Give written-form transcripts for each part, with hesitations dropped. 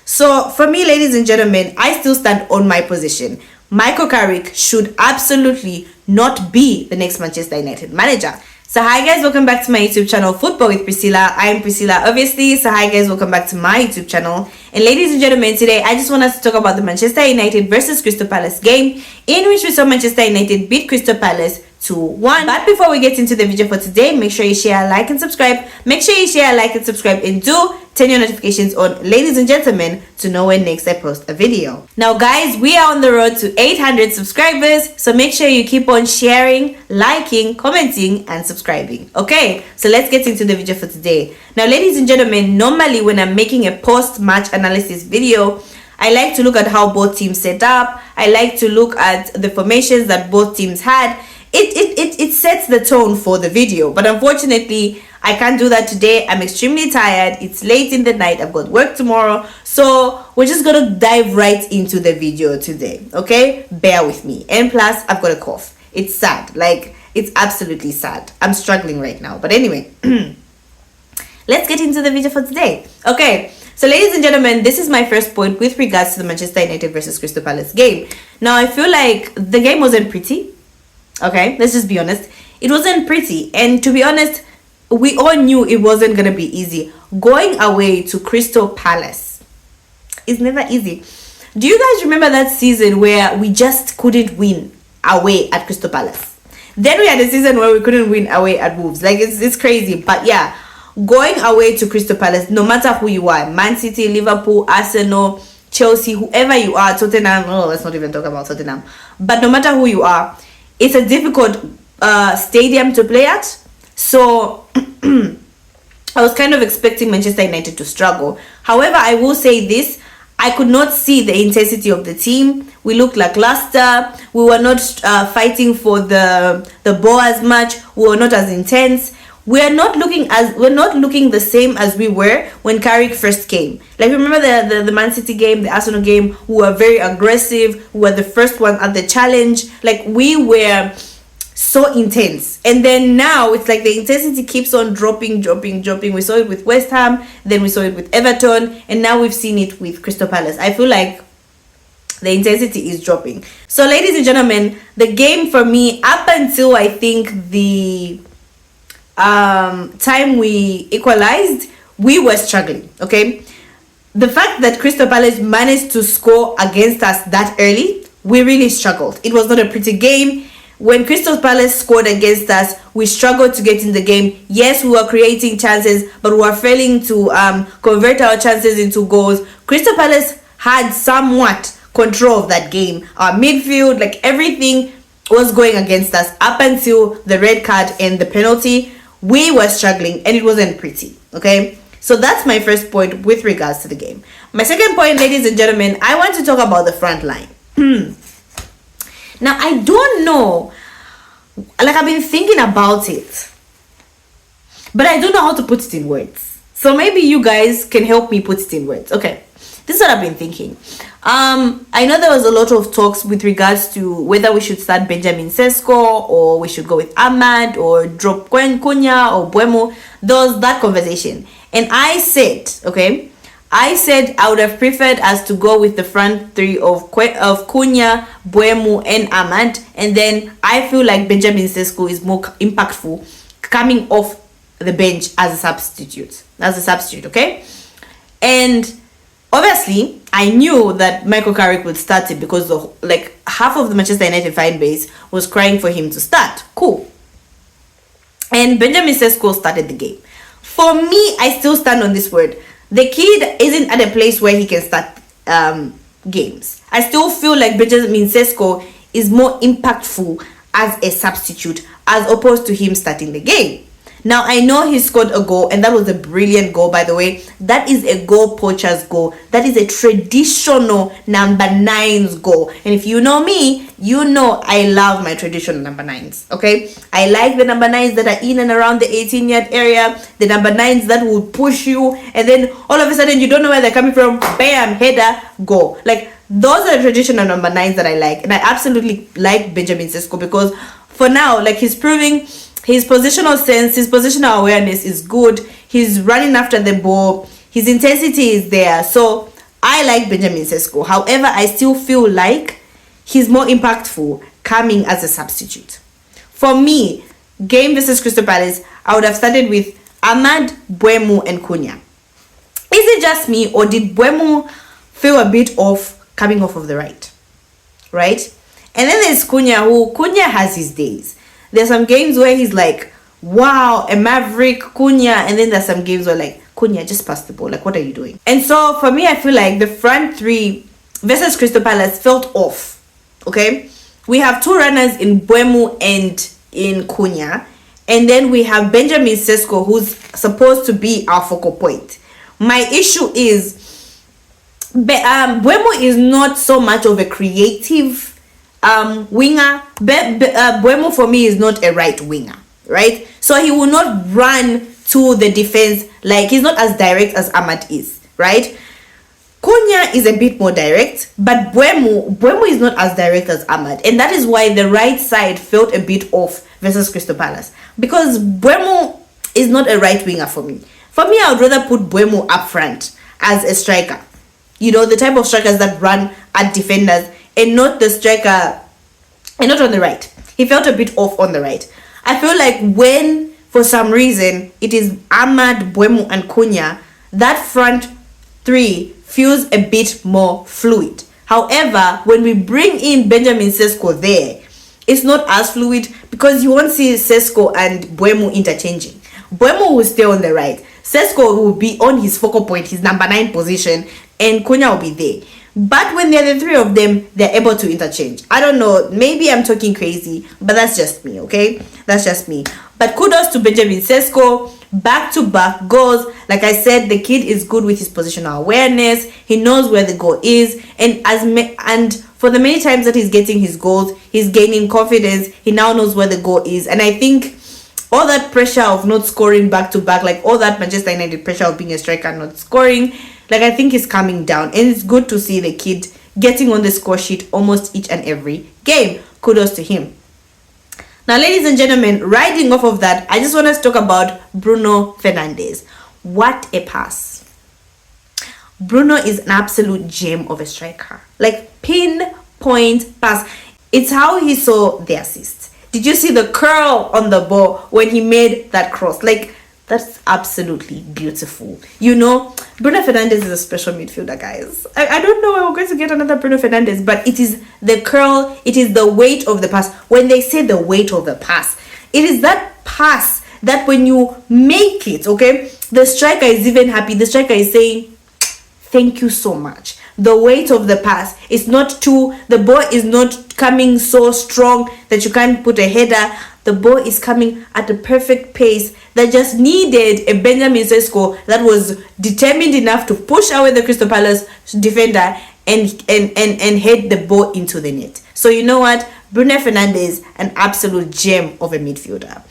So for me, ladies and gentlemen, I still stand on my position. Michael Carrick should absolutely not be the next Manchester United manager. So hi guys, welcome back to my YouTube channel, Football with Priscilla. I am Priscilla, obviously. So hi guys, welcome back to my YouTube channel. And ladies and gentlemen, today I just want us to talk about the Manchester United versus Crystal Palace game, in which we saw Manchester United beat Crystal Palace 2-1. But before we get into the video for today, make sure you share, like, and subscribe. Make sure you share, like, and subscribe, and do turn your notifications on, ladies and gentlemen, to know when next I post a video. Now guys, we are on the road to 800 subscribers, so make sure you keep on sharing, liking, commenting, and subscribing. Okay, so let's get into the video for today. Now ladies and gentlemen, normally when I'm making a post-match analysis video, I like to look at how both teams set up. I like to look at the formations that both teams had. It sets the tone for the video, but unfortunately I can't do that today. I'm extremely tired. It's late in the night. I've got work tomorrow, so we're just gonna dive right into the video today. Okay, bear with me. And plus I've got a cough. It's sad, like it's absolutely sad. I'm struggling right now, but anyway, let's get into the video for today. Okay, so ladies and gentlemen, this is my first point with regards to the Manchester United versus Crystal Palace game. Now I feel like the game wasn't pretty. Okay, let's just be honest. It wasn't pretty, and to be honest, we all knew it wasn't gonna be easy. Going away to Crystal Palace is never easy. Do you guys remember that season where we just couldn't win away at Crystal Palace? Then we had a season where we couldn't win away at Wolves. Like it's crazy. But yeah, going away to Crystal Palace, no matter who you are, Man City, Liverpool, Arsenal, Chelsea, whoever you are, Tottenham, oh, let's not even talk about Tottenham. But no matter who you are, it's a difficult stadium to play at. So I was kind of expecting Manchester United to struggle. However, I will say this, I could not see the intensity of the team. We looked lackluster. We were not fighting for the ball as much. We were not as intense. We're not looking the same as we were when Carrick first came. Like remember the Man City game, the Arsenal game, we were very aggressive. We were the first one at the challenge. Like we were so intense, and then now it's like the intensity keeps on dropping. We saw it with West Ham, then we saw it with Everton, and now we've seen it with Crystal Palace. I feel like the intensity is dropping. So ladies and gentlemen, the game for me, up until I think the time we equalized, we were struggling. Okay, the fact that Crystal Palace managed to score against us that early, we really struggled. It was not a pretty game. When Crystal Palace scored against us, we struggled to get in the game. Yes, we were creating chances, but we were failing to convert our chances into goals. Crystal Palace had somewhat control of that game. Our midfield, like everything was going against us up until the red card and the penalty. We were struggling and it wasn't pretty. Okay, so that's my first point with regards to the game. My second point, ladies and gentlemen, I want to talk about the front line. Now, I don't know, like I've been thinking about it, but I don't know how to put it in words. So maybe you guys can help me put it in words. Okay, this is what I've been thinking. I know there was a lot of talks with regards to whether we should start Benjamin Sesko or we should go with Ahmad or drop Cunha or Mbeumo. There was that conversation. And I said, okay, I would have preferred us to go with the front three of Cunha, Mbeumo, and Ahmad. And then I feel like Benjamin Sesko is more impactful coming off the bench as a substitute. Okay? And obviously, I knew that Michael Carrick would start it because half of the Manchester United fan base was crying for him to start. Cool. And Benjamin Sesko started the game. For me, I still stand on this word. The kid isn't at a place where he can start games. I still feel like Benjamin Sesko is more impactful as a substitute as opposed to him starting the game. Now, I know he scored a goal, and that was a brilliant goal, by the way. That is a goal poacher's goal. That is a traditional number 9's goal. And if you know me, you know I love my traditional number 9s, okay? I like the number 9s that are in and around the 18-yard area, the number 9s that will push you, and then all of a sudden you don't know where they're coming from. Bam, header, go. Like, those are the traditional number 9s that I like. And I absolutely like Benjamin Sesko because for now, like, he's proving his positional sense, his positional awareness is good. He's running after the ball. His intensity is there. So I like Benjamin Sesko. However, I still feel like he's more impactful coming as a substitute. For me, game versus Crystal Palace, I would have started with Ahmad, Mbeumo, and Cunha. Is it just me, or did Mbeumo feel a bit off coming off of the right? Right? And then there's Cunha, who Cunha has his days. There's some games where he's like, wow, a maverick, Cunha. And then there's some games where like, Cunha, just pass the ball. Like, what are you doing? And so for me, I feel like the front three versus Crystal Palace felt off. Okay? We have two runners in Mbeumo and in Cunha. And then we have Benjamin Sesko, who's supposed to be our focal point. My issue is, Mbeumo is not so much of a creative winger. Mbeumo for me is not a right winger, right? So he will not run to the defense, like he's not as direct as Ahmad is, right? Cunha is a bit more direct, but Mbeumo is not as direct as Ahmad, and that is why the right side felt a bit off versus Crystal Palace, because Mbeumo is not a right winger for me. For me, I would rather put Mbeumo up front as a striker. You know, the type of strikers that run at defenders, and not the striker, and not on the right. He felt a bit off on the right. I feel like when, for some reason, it is Ahmad, Mbeumo, and Cunha, that front three feels a bit more fluid. However, when we bring in Benjamin Sesko there, it's not as fluid, because you won't see Sesko and Mbeumo interchanging. Mbeumo will stay on the right. Sesko will be on his focal point, his number 9 position, and Cunha will be there. But when they're the three of them, they're able to interchange. I don't know, maybe I'm talking crazy, but that's just me, okay? That's just me. But kudos to Benjamin Sesko, back-to-back goals. Like I said, the kid is good with his positional awareness. He knows where the goal is, and for the many times that he's getting his goals, he's gaining confidence. He now knows where the goal is, and I think all that pressure of not scoring back-to-back, like all that Manchester United pressure of being a striker and not scoring, like I think is coming down, and it's good to see the kid getting on the score sheet almost each and every game. Kudos to him. Now, ladies and gentlemen, riding off of that, I just want us to talk about Bruno Fernandes. What a pass. Bruno is an absolute gem of a striker. Like, pinpoint pass. It's how he saw the assist. Did you see the curl on the ball when he made that cross? Like, that's absolutely beautiful. You know, Bruno Fernandes is a special midfielder, guys. I don't know when we're going to get another Bruno Fernandes, but it is the curl, it is the weight of the pass. When they say the weight of the pass, it is that pass that when you make it, okay, the striker is even happy. The striker is saying, thank you so much. The weight of the pass is not the ball is not coming so strong that you can't put a header. The ball is coming at a perfect pace that just needed a Benjamin Sesko that was determined enough to push away the Crystal Palace defender and head the ball into the net. So you know what? Bruno Fernandes, an absolute gem of a midfielder.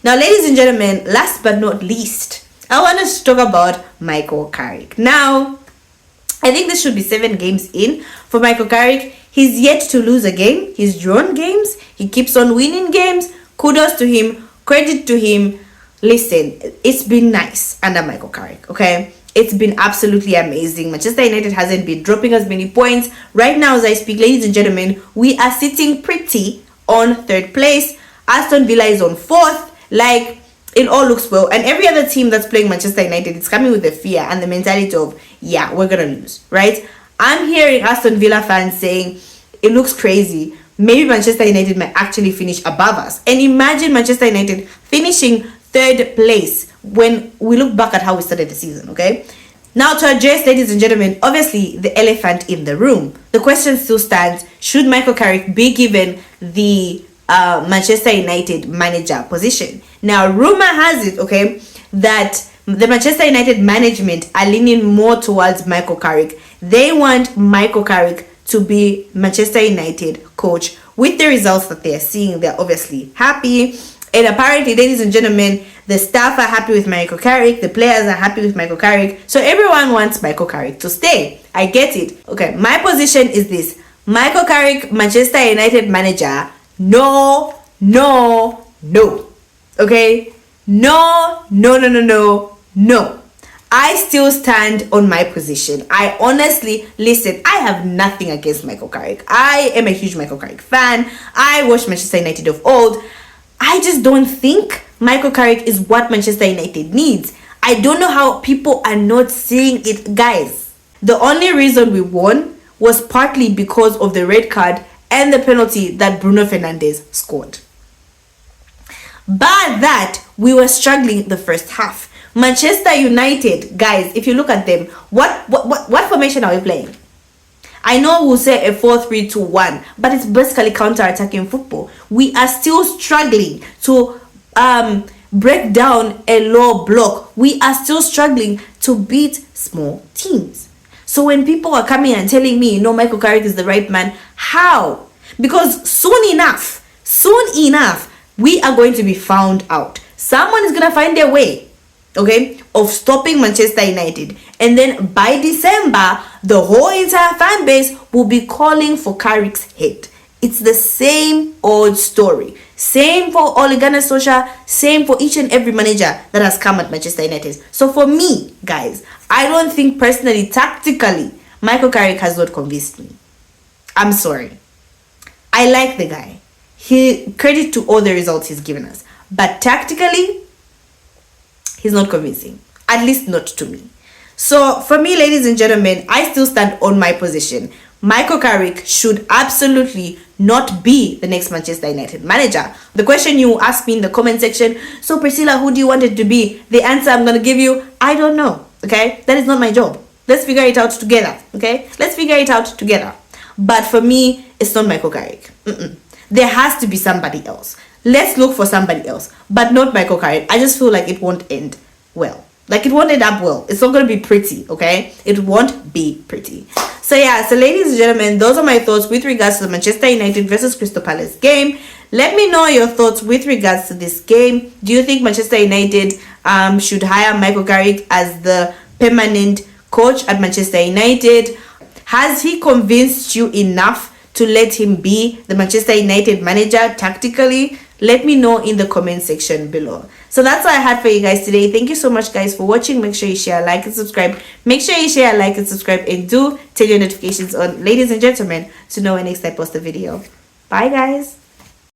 Now, ladies and gentlemen, last but not least, I want us to talk about Michael Carrick. Now, I think this should be 7 games in for Michael Carrick. He's yet to lose a game. He's drawn games. He keeps on winning games. Kudos to him. Credit to him. Listen, it's been nice under Michael Carrick, okay? It's been absolutely amazing. Manchester United hasn't been dropping as many points. Right now, as I speak, ladies and gentlemen, we are sitting pretty on 3rd place. Aston Villa is on 4th. Like, it all looks well. And every other team that's playing Manchester United is coming with the fear and the mentality of, yeah, we're going to lose, right? I'm hearing Aston Villa fans saying, it looks crazy. Maybe Manchester United might actually finish above us. And imagine Manchester United finishing 3rd place when we look back at how we started the season, okay? Now, to address, ladies and gentlemen, obviously the elephant in the room. The question still stands, should Michael Carrick be given the Manchester United manager position? Now, rumor has it, okay, that the Manchester United management are leaning more towards Michael Carrick. They want Michael Carrick to be Manchester United coach. With the results that they are seeing, they're obviously happy. And apparently, ladies and gentlemen, the staff are happy with Michael Carrick. The players are happy with Michael Carrick. So everyone wants Michael Carrick to stay. I get it. Okay, my position is this. Michael Carrick, Manchester United manager. No. Okay? No. I still stand on my position. I honestly, listen, I have nothing against Michael Carrick. I am a huge Michael Carrick fan. I watched Manchester United of old. I just don't think Michael Carrick is what Manchester United needs. I don't know how people are not seeing it, guys. The only reason we won was partly because of the red card and the penalty that Bruno Fernandes scored. But that, we were struggling the first half. Manchester United, guys, if you look at them, what formation are we playing? I know we'll say a 4-3-2-1, but it's basically counter-attacking football. We are still struggling to break down a low block. We are still struggling to beat small teams. So when people are coming and telling me, no, Michael Carrick is the right man, how? Because soon enough, we are going to be found out. Someone is going to find their way, okay, of stopping Manchester United. And then by December, the whole entire fan base will be calling for Carrick's head. It's the same old story. Same for Ole Gunnar Solskjaer, same for each and every manager that has come at Manchester United. So for me, guys, I don't think personally, tactically, Michael Carrick has not convinced me. I'm sorry. I like the guy. Credit to all the results he's given us. But tactically, he's not convincing. At least not to me. So for me, ladies and gentlemen, I still stand on my position. Michael Carrick should absolutely not be the next Manchester United manager. The question you asked me in the comment section, so Priscilla, who do you want it to be? The answer I'm going to give you, I don't know. Okay? That is not my job. Let's figure it out together. Okay? Let's figure it out together. But for me, it's not Michael Carrick. There has to be somebody else. Let's look for somebody else. But not Michael Carrick. I just feel like it won't end well. Like, it won't end up well. It's not going to be pretty, okay? It won't be pretty. So yeah, so ladies and gentlemen, those are my thoughts with regards to the Manchester United versus Crystal Palace game. Let me know your thoughts with regards to this game. Do you think Manchester United should hire Michael Carrick as the permanent coach at Manchester United? Has he convinced you enough to let him be the Manchester United manager tactically? Let me know in the comment section below. So that's what I had for you guys today. Thank you so much, guys, for watching. Make sure you share, like, and subscribe. Make sure you share, like, and subscribe, and do turn your notifications on, ladies and gentlemen, to know when next I post a video. Bye, guys.